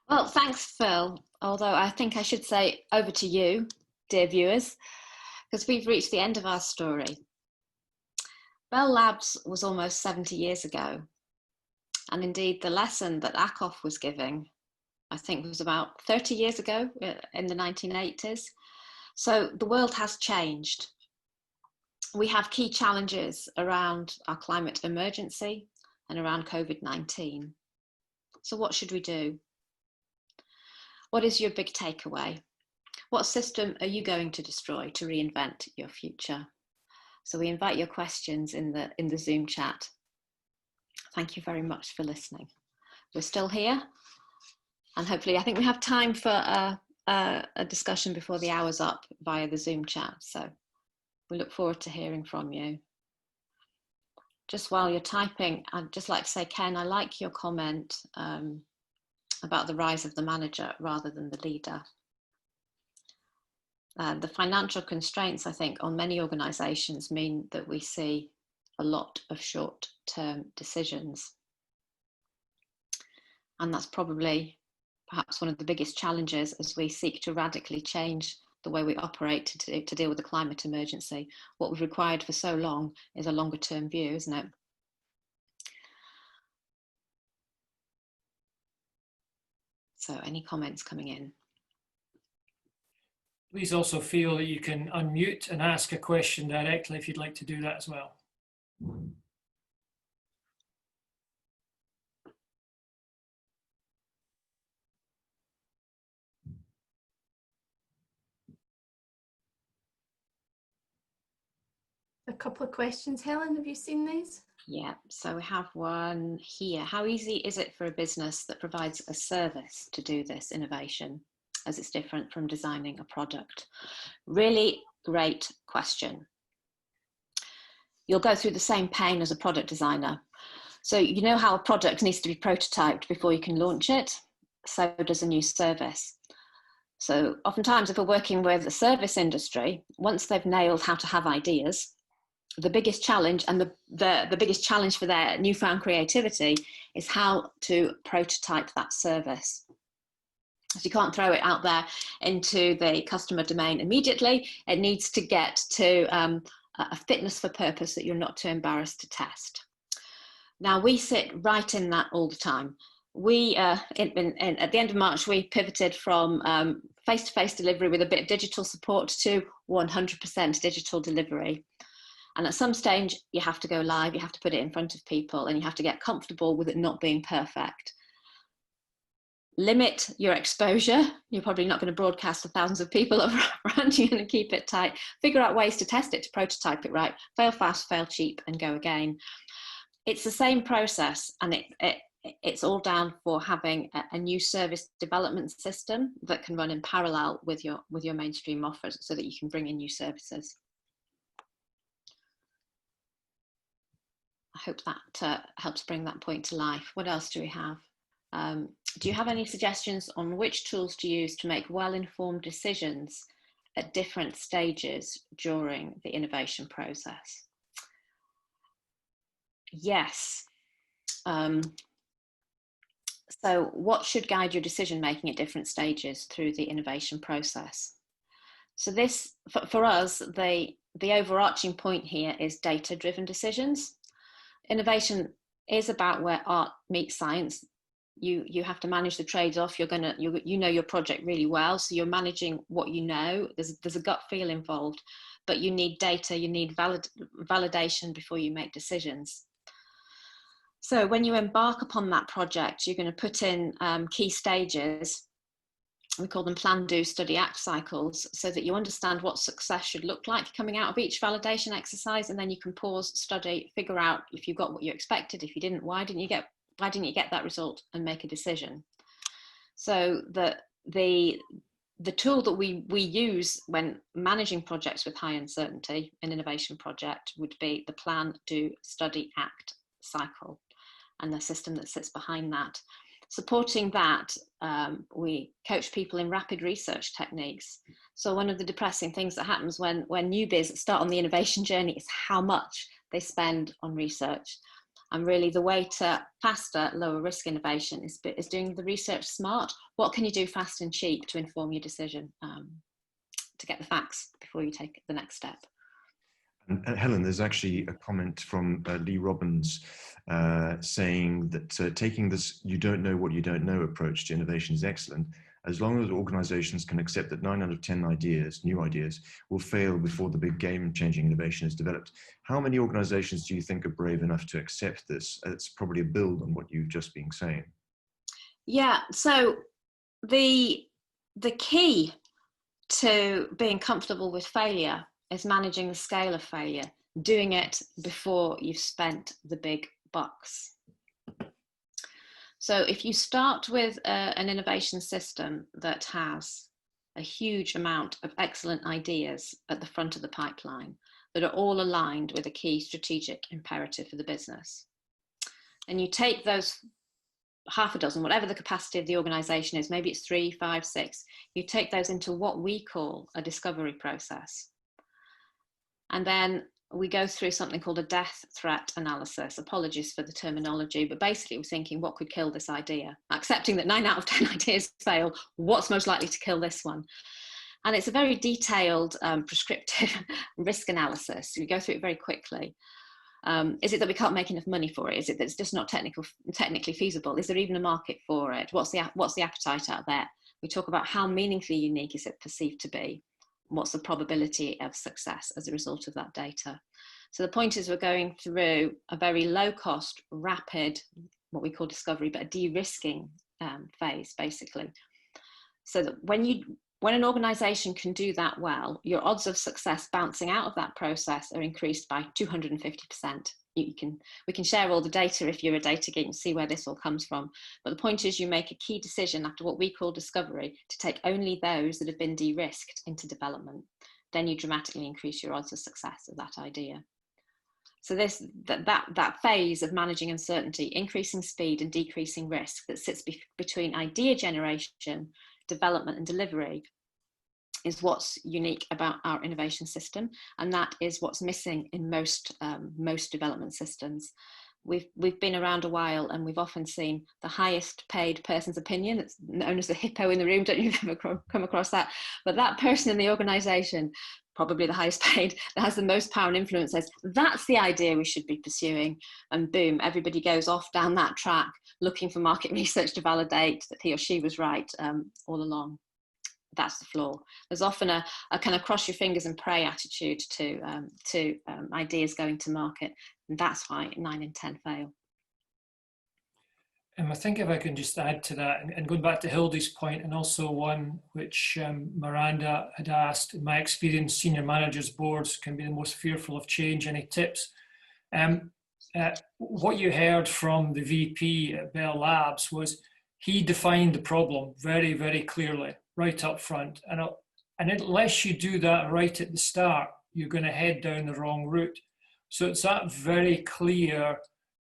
Well, thanks, Phil. Although I think I should say over to you, dear viewers, because we've reached the end of our story. Bell Labs was almost 70 years ago. And indeed, the lesson that Ackoff was giving, I think, was about 30 years ago in the 1980s. So the world has changed. We have key challenges around our climate emergency and around COVID-19. So what should we do? What is your big takeaway? What system are you going to destroy to reinvent your future? So we invite your questions in the Zoom chat. Thank you very much for listening. We're still here, and hopefully I think we have time for a discussion before the hour's up via the Zoom chat. So we look forward to hearing from you. Just while you're typing, I'd just like to say, Ken, I like your comment about the rise of the manager rather than the leader. The financial constraints, I think, on many organisations mean that we see a lot of short-term decisions. And that's probably perhaps one of the biggest challenges as we seek to radically change the way we operate to deal with the climate emergency. What we've required for so long is a longer-term view, isn't it? So any comments coming in? Please also feel that you can unmute and ask a question directly if you'd like to do that as well. A couple of questions. Helen, have you seen these? Yeah, so we have one here. How easy is it for a business that provides a service to do this innovation, as it's different from designing a product? Really great question. You'll go through the same pain as a product designer. So you know how a product needs to be prototyped before you can launch it? So does a new service. So oftentimes if we're working with the service industry, once they've nailed how to have ideas, the biggest challenge and the biggest challenge for their newfound creativity is how to prototype that service. So you can't throw it out there into the customer domain immediately. It needs to get to a fitness for purpose that you're not too embarrassed to test. Now we sit right in that all the time. We, at the end of March, we pivoted from face-to-face delivery with a bit of digital support to 100% digital delivery. And at some stage, you have to go live, you have to put it in front of people, and you have to get comfortable with it not being perfect. Limit your exposure. You're probably not going to broadcast to thousands of people around you and keep it tight. Figure out ways to test it, to prototype it right. Fail fast, fail cheap, and go again. It's the same process, and it's all down for having a new service development system that can run in parallel with your mainstream offers so that you can bring in new services. I hope that helps bring that point to life. What else do we have? Do you have any suggestions on which tools to use to make well-informed decisions at different stages during the innovation process? Yes. So what should guide your decision making at different stages through the innovation process? So this, for us, the overarching point here is data-driven decisions. innovation is about where art meets science. You have to manage the trade-off. You know your project really well, so you're managing what you know. There's a gut feel involved, but you need data, you need validation before you make decisions. So when you embark upon that project, you're going to put in key stages. We call them plan, do, study, act cycles, so that you understand what success should look like coming out of each validation exercise, and then you can pause, study, figure out if you got what you expected. If you didn't, why didn't you get that result, and make a decision. So the tool that we use when managing projects with high uncertainty, an innovation project, would be the plan, do, study, act cycle, and the system that sits behind that. Supporting that, we coach people in rapid research techniques. So one of the depressing things that happens when newbies start on the innovation journey is how much they spend on research. And really the way to faster, lower risk innovation is doing the research smart. What can you do fast and cheap to inform your decision, to get the facts before you take the next step? And Helen, there's actually a comment from Lee Robbins saying that taking this "you don't know what you don't know" approach to innovation is excellent, as long as organizations can accept that 9 out of 10 new ideas, will fail before the big game-changing innovation is developed. How many organizations do you think are brave enough to accept this? It's probably a build on what you've just been saying. Yeah, so the key to being comfortable with failure is managing the scale of failure, doing it before you've spent the big bucks. So if you start with an innovation system that has a huge amount of excellent ideas at the front of the pipeline that are all aligned with a key strategic imperative for the business, and you take those half a dozen, whatever the capacity of the organization is, maybe it's 3, 5, 6, you take those into what we call a discovery process. And then we go through something called a death threat analysis. Apologies for the terminology, but basically we're thinking, what could kill this idea? Accepting that 9 out of 10 ideas fail, what's most likely to kill this one? And it's a very detailed, prescriptive risk analysis. We go through it very quickly. Is it that we can't make enough money for it? Is it that it's just not technically feasible? Is there even a market for it? What's the appetite out there? We talk about how meaningfully unique is it perceived to be? What's the probability of success as a result of that data? So the point is we're going through a very low cost, rapid, what we call discovery, but a de-risking phase, basically. So that when an organization can do that well, your odds of success bouncing out of that process are increased by 250%. We can share all the data if you're a data geek and see where this all comes from. But the point is you make a key decision after what we call discovery to take only those that have been de-risked into development. Then you dramatically increase your odds of success of that idea. So that phase of managing uncertainty, increasing speed and decreasing risk that sits between idea generation, development and delivery is what's unique about our innovation system, and that is what's missing in most development systems. We've been around a while, and we've often seen the highest paid person's opinion. It's known as the hippo in the room. Don't you ever come across that? But that person in the organisation, probably the highest paid, that has the most power and influence, says that's the idea we should be pursuing, and boom, everybody goes off down that track looking for market research to validate that he or she was right all along. That's the flaw. There's often a kind of cross your fingers and pray attitude to ideas going to market, and that's why 9 in 10 fail. I think if I can just add to that, and going back to Hildy's point, and also one which Miranda had asked, in my experience, senior managers' boards can be the most fearful of change. Any tips? What you heard from the VP at Bell Labs was he defined the problem very, very clearly, right up front. And unless you do that right at the start, you're going to head down the wrong route. So it's that very clear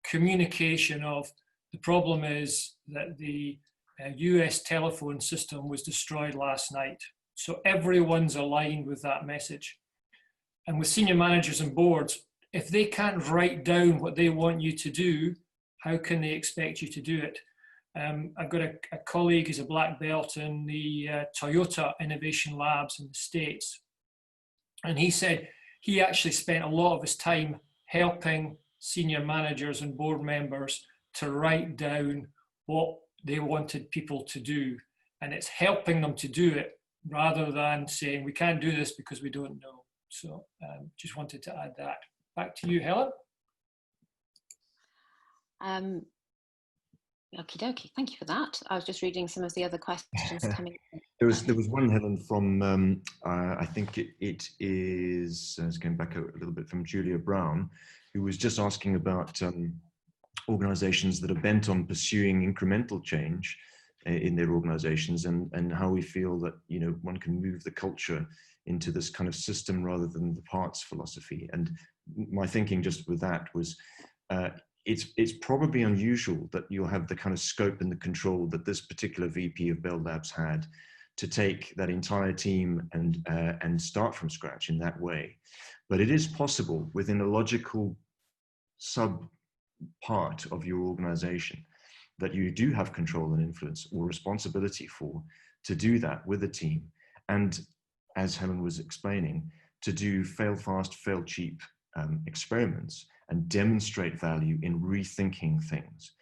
communication of the problem is that the US telephone system was destroyed last night. So everyone's aligned with that message. And with senior managers and boards, if they can't write down what they want you to do, how can they expect you to do it? I've got a colleague who's a black belt in the Toyota Innovation Labs in the States. And he said he actually spent a lot of his time helping senior managers and board members to write down what they wanted people to do. And it's helping them to do it rather than saying, we can't do this because we don't know. So just wanted to add that. Back to you, Helen. Okie dokie, thank you for that. I was just reading some of the other questions coming in. There was one, Helen, from I think it is, it's going back a little bit, from Julia Brown, who was just asking about organizations that are bent on pursuing incremental change in their organizations, and how we feel that, you know, one can move the culture into this kind of system rather than the parts philosophy. And my thinking just with that was, it's probably unusual that you'll have the kind of scope and the control that this particular VP of Bell Labs had to take that entire team and start from scratch in that way. But it is possible within a logical sub part of your organization that you do have control and influence or responsibility for, to do that with a team. And as Helen was explaining, to do fail fast, fail cheap experiments and demonstrate value in rethinking things.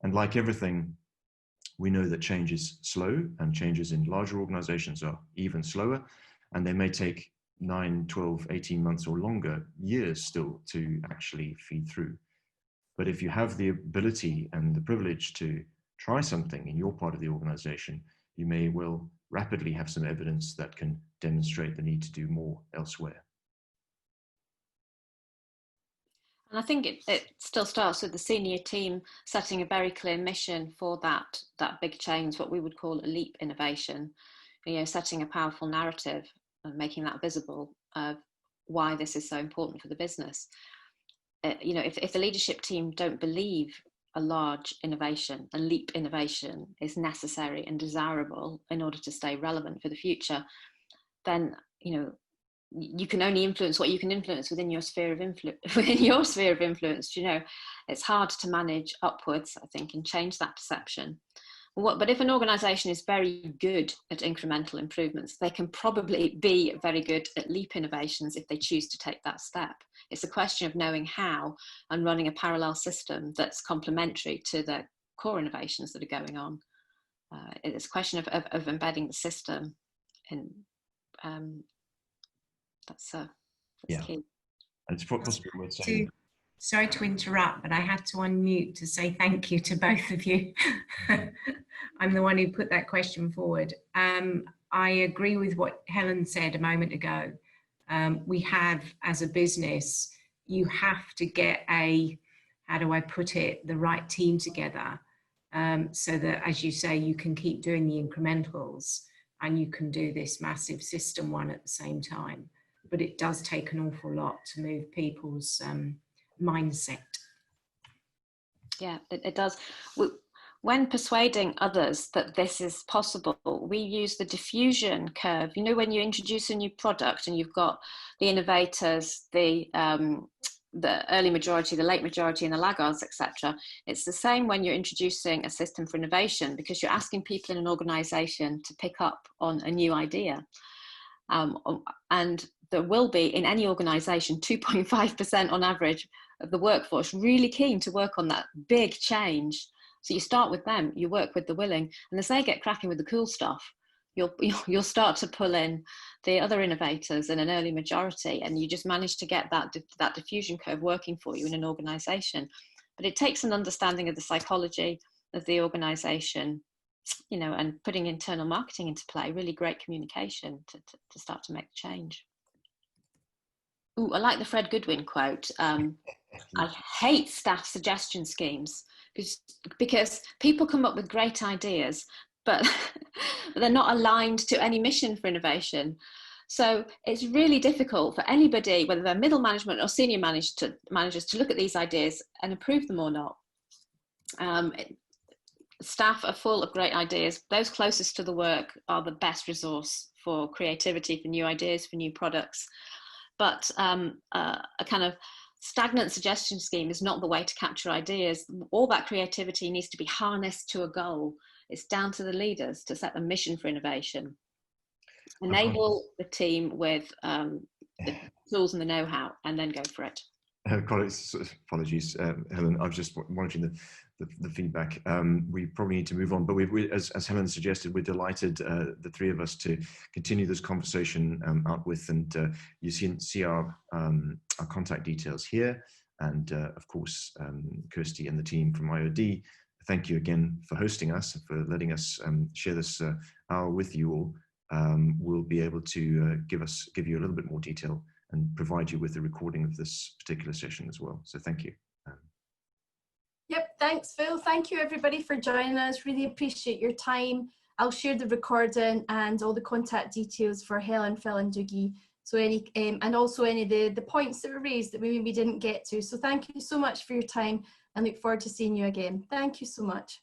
And like everything, we know that change is slow, and changes in larger organizations are even slower, and they may take 9, 12, 18 months or longer, years still, to actually feed through. But if you have the ability and the privilege to try something in your part of the organization, you may well rapidly have some evidence that can demonstrate the need to do more elsewhere. And I think it still starts with the senior team setting a very clear mission for that big change, what we would call a leap innovation, you know, setting a powerful narrative and making that visible of why this is so important for the business. You know, if the leadership team don't believe a large innovation, a leap innovation is necessary and desirable in order to stay relevant for the future, then, you know, you can only influence what you can influence within your sphere of influence. You know, it's hard to manage upwards, I think, and change that perception. But if an organization is very good at incremental improvements, they can probably be very good at leap innovations if they choose to take that step. It's a question of knowing how and running a parallel system that's complementary to the core innovations that are going on. It's a question of embedding the system in. That's key. And it's possible worth saying. Sorry to interrupt, but I had to unmute to say thank you to both of you. I'm the one who put that question forward. I agree with what Helen said a moment ago. We have, as a business, you have to get how do I put it, the right team together, so that, as you say, you can keep doing the incrementals and you can do this massive system one at the same time. But it does take an awful lot to move people's mindset. Yeah, it does. When persuading others that this is possible, we use the diffusion curve. You know, when you introduce a new product and you've got the innovators, the early majority, the late majority, and the laggards, etc. It's the same when you're introducing a system for innovation, because you're asking people in an organization to pick up on a new idea. And there will be, in any organization, 2.5% on average of the workforce really keen to work on that big change. So you start with them, you work with the willing, and as they get cracking with the cool stuff, you'll start to pull in the other innovators in an early majority, and you just manage to get that diffusion curve working for you in an organization. But it takes an understanding of the psychology of the organization, you know, and putting internal marketing into play, really great communication to start to make the change. Ooh, I like the Fred Goodwin quote. I hate staff suggestion schemes because people come up with great ideas, but they're not aligned to any mission for innovation. So it's really difficult for anybody, whether they're middle management or senior managers, to look at these ideas and approve them or not. Staff are full of great ideas. Those closest to the work are the best resource for creativity, for new ideas, for new products. But a kind of stagnant suggestion scheme is not the way to capture ideas. All that creativity needs to be harnessed to a goal. It's down to the leaders to set a mission for innovation. Enable the team with the tools and the know-how, and then go for it. Apologies, Helen. I was just monitoring the feedback. We probably need to move on, but as Helen suggested, we're delighted, the three of us, to continue this conversation out with, and you see our contact details here, and of course, Kirsty and the team from IOD. Thank you again for hosting us, for letting us share this hour with you all. We'll be able to give you a little bit more detail and provide you with a recording of this particular session as well. So thank you. Yep, thanks, Phil. Thank you, everybody, for joining us. Really appreciate your time. I'll share the recording and all the contact details for Helen, Phil, and Doogie. So and also any of the points that were raised that we maybe didn't get to. So thank you so much for your time, and look forward to seeing you again. Thank you so much.